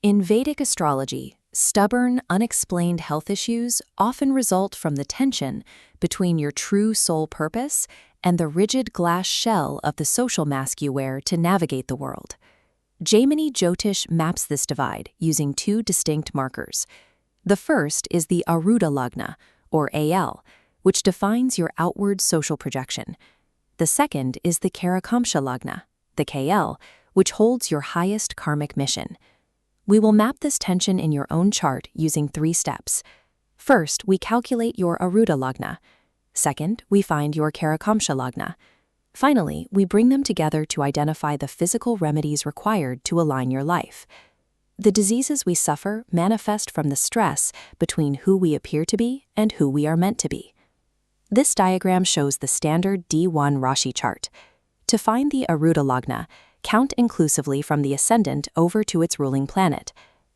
In Vedic astrology, stubborn, unexplained health issues often result from the tension between your true soul purpose and the rigid glass shell of the social mask you wear to navigate the world. Jaimini Jyotish maps this divide using two distinct markers. The first is the Aruda Lagna, or AL, which defines your outward social projection. The second is the Karakamsa Lagna, the KL, which holds your highest karmic mission. We will map this tension in your own chart using 3 steps. First, we calculate your Aruda Lagna. Second, we find your Karakamsa Lagna. Finally, we bring them together to identify the physical remedies required to align your life. The diseases we suffer manifest from the stress between who we appear to be and who we are meant to be. This diagram shows the standard D1 Rashi chart. To find the Aruda Lagna, count inclusively from the ascendant over to its ruling planet.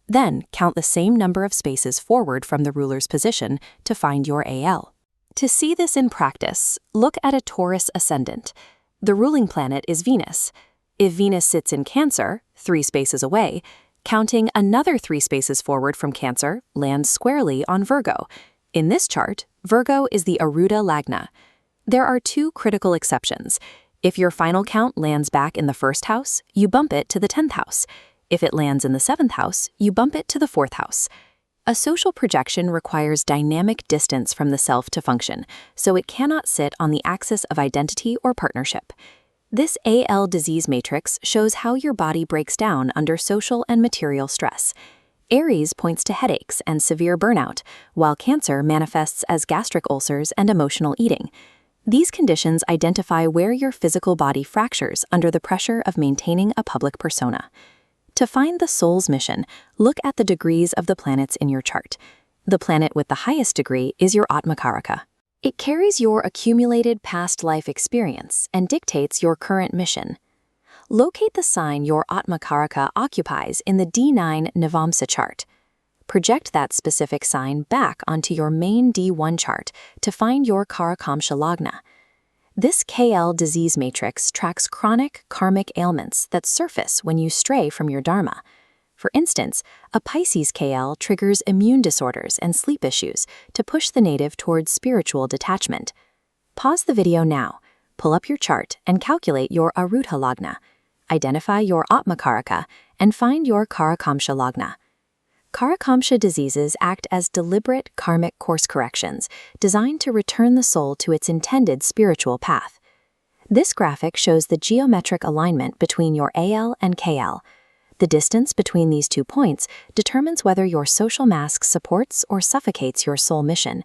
Then, count the same number of spaces forward from the ruler's position to find your AL. To see this in practice, look at a Taurus ascendant. The ruling planet is Venus. If Venus sits in Cancer, 3 spaces away, counting another 3 spaces forward from Cancer lands squarely on Virgo. In this chart, Virgo is the Aruda Lagna. There are 2 critical exceptions. If your final count lands back in the 1st house, you bump it to the 10th house. If it lands in the 7th house, you bump it to the 4th house. A social projection requires dynamic distance from the self to function, so it cannot sit on the axis of identity or partnership. This AL disease matrix shows how your body breaks down under social and material stress. Aries points to headaches and severe burnout, while Cancer manifests as gastric ulcers and emotional eating. These conditions identify where your physical body fractures under the pressure of maintaining a public persona. To find the soul's mission, look at the degrees of the planets in your chart. The planet with the highest degree is your Atmakaraka. It carries your accumulated past life experience and dictates your current mission. Locate the sign your Atmakaraka occupies in the D9 Navamsa chart. Project that specific sign back onto your main D1 chart to find your Karakamsa Lagna. This KL disease matrix tracks chronic karmic ailments that surface when you stray from your dharma. For instance, a Pisces KL triggers immune disorders and sleep issues to push the native towards spiritual detachment. Pause the video now, pull up your chart, and calculate your Aruda Lagna. Identify your Atmakaraka and find your Karakamsa Lagna. Karakamsa diseases act as deliberate karmic course corrections designed to return the soul to its intended spiritual path. This graphic shows the geometric alignment between your AL and KL. The distance between these 2 points determines whether your social mask supports or suffocates your soul mission.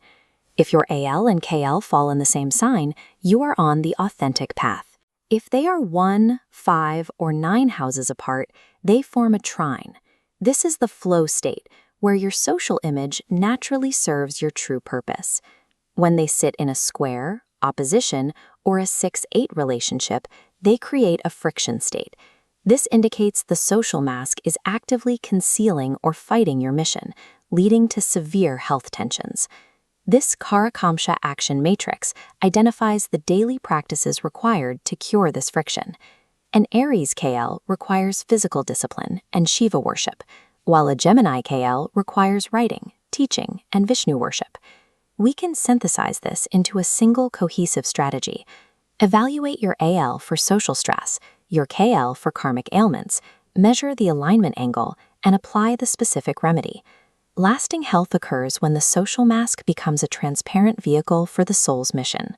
If your AL and KL fall in the same sign, you are on the authentic path. If they are 1, 5, or 9 houses apart, they form a trine. This is the flow state, where your social image naturally serves your true purpose. When they sit in a square, opposition, or a 6-8 relationship, they create a friction state. This indicates the social mask is actively concealing or fighting your mission, leading to severe health tensions. This Karakamsa action matrix identifies the daily practices required to cure this friction. An Aries KL requires physical discipline and Shiva worship, while a Gemini KL requires writing, teaching, and Vishnu worship. We can synthesize this into a single cohesive strategy. Evaluate your AL for social stress, your KL for karmic ailments, measure the alignment angle, and apply the specific remedy. Lasting health occurs when the social mask becomes a transparent vehicle for the soul's mission.